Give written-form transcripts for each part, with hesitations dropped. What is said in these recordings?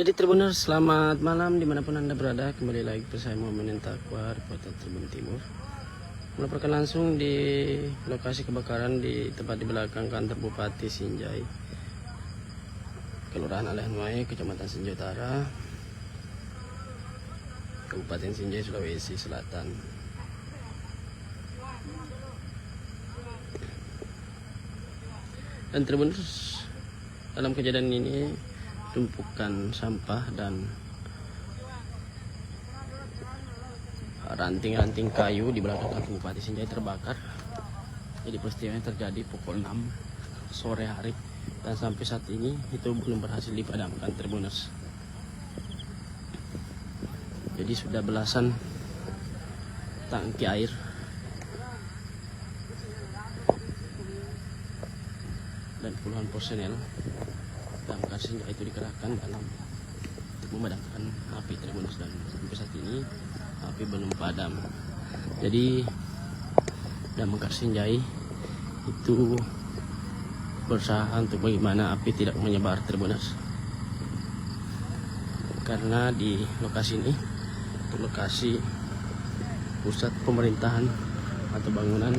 Jadi Tribuners, selamat malam dimanapun Anda berada. Kembali lagi bersama Muhammad Taqwa, reporter Tribun Timur. Melaporkan langsung di lokasi kebakaran di tempat di belakang kantor Bupati Sinjai, Kelurahan Alehanwae, Kecamatan Sinjai Utara, Kabupaten Sinjai, Sulawesi Selatan. Dan Tribuners, dalam kejadian ini tumpukan sampah dan ranting-ranting kayu di belakang kantor Bupati Sinjai terbakar. Jadi peristiwanya terjadi pukul 6 sore hari dan sampai saat ini itu belum berhasil dipadamkan, Tribuners. Jadi sudah belasan tangki air dan puluhan personel damkar Sinjai itu dikerahkan dalam untuk memadamkan api, Tribuners, dan sampai saat ini api belum padam. Jadi damkar Sinjai itu berusaha untuk bagaimana api tidak menyebar, Tribuners, karena di lokasi ini itu lokasi pusat pemerintahan atau bangunan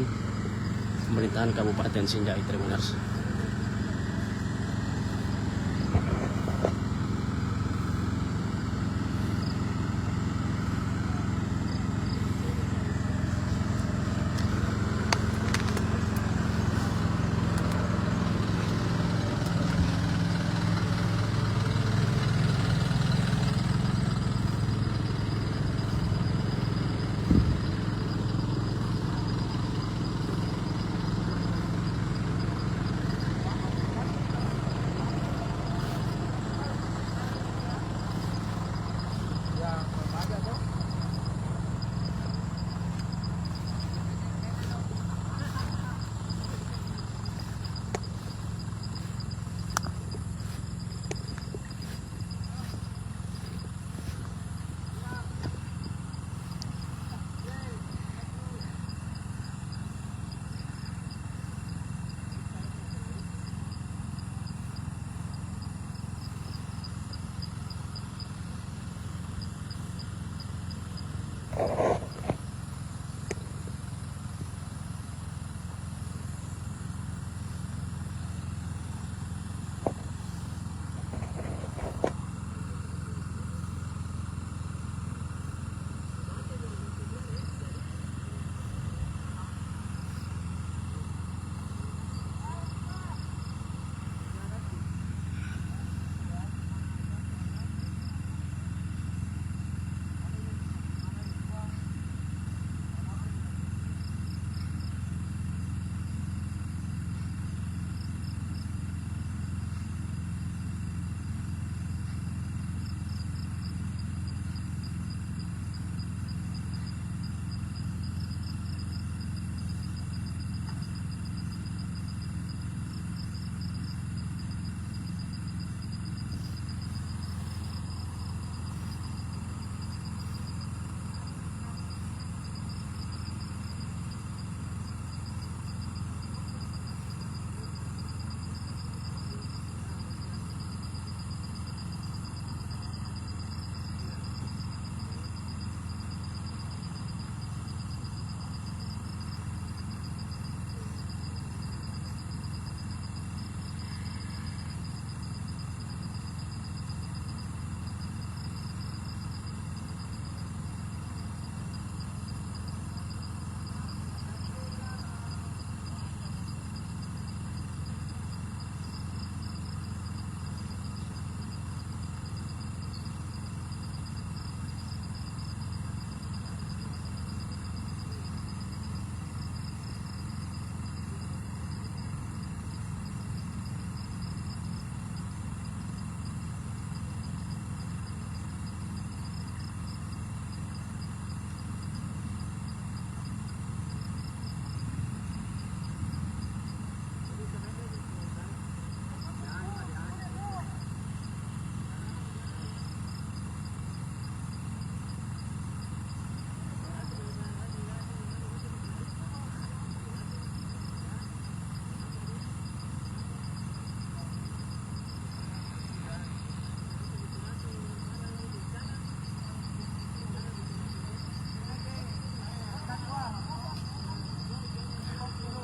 pemerintahan Kabupaten Sinjai, Tribuners.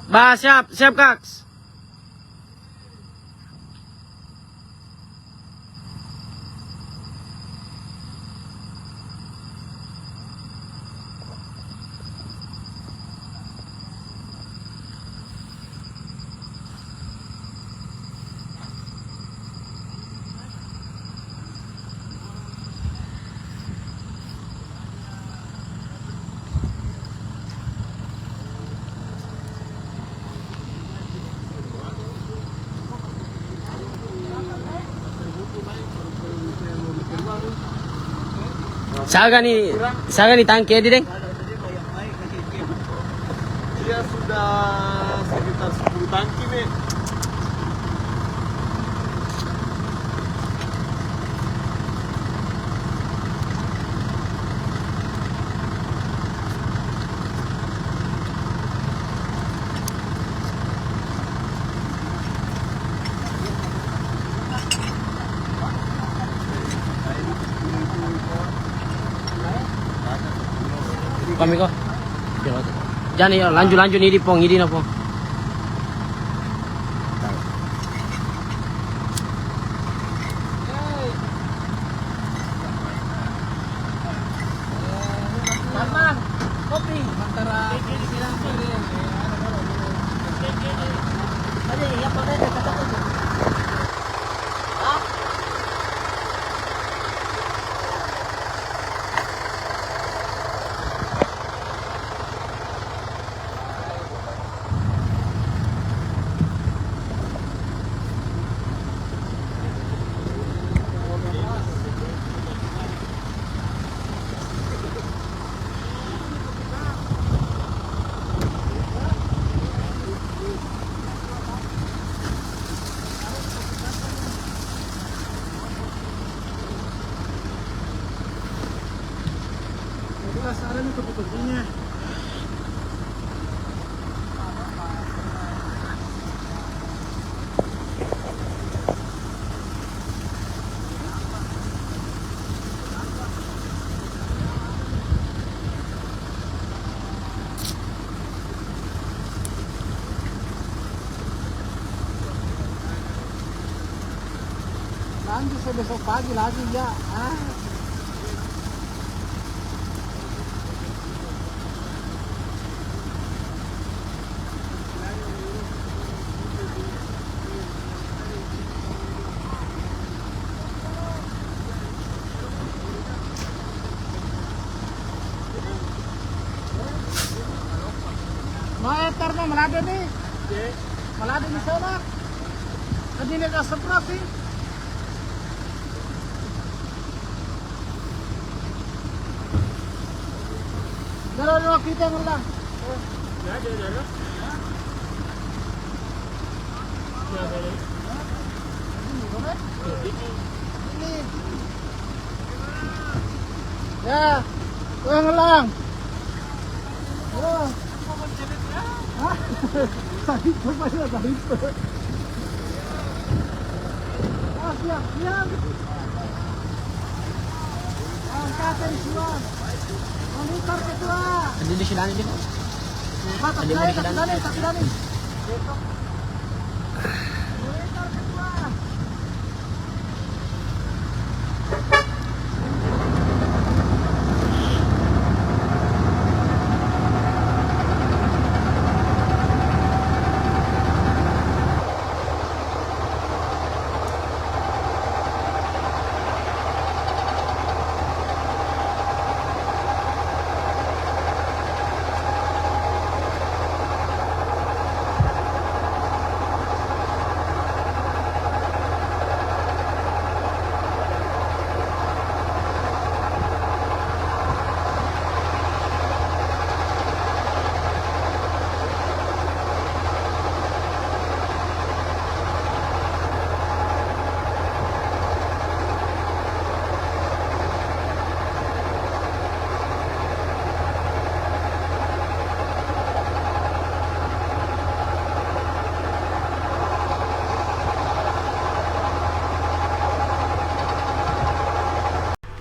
Bah, siap, siap Kak. Saga nih tangki ya, Deng. Dia sudah sekitar 10 tangki, nih. Kami kok. Jangan ya, lanjut ini pong, ini pong. Mama, kopi. Antara Ada ya, pada kata-kata. Penasaran itu kopinya. Lanjut sampai besok pagi lagi ya. Maetar mah malada nih. Malada di sana. Tadi ini ka seberapa sih? Dalawa kita ngelang. Ada. Ya, gue ngelang. Tadi pernah tadi. Siap. Angkat semua. Monitor kedua. Ada di sini deh. Ada di sini. Monitor kedua.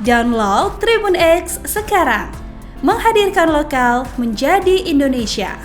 Download Tribun X sekarang, menghadirkan lokal menjadi Indonesia.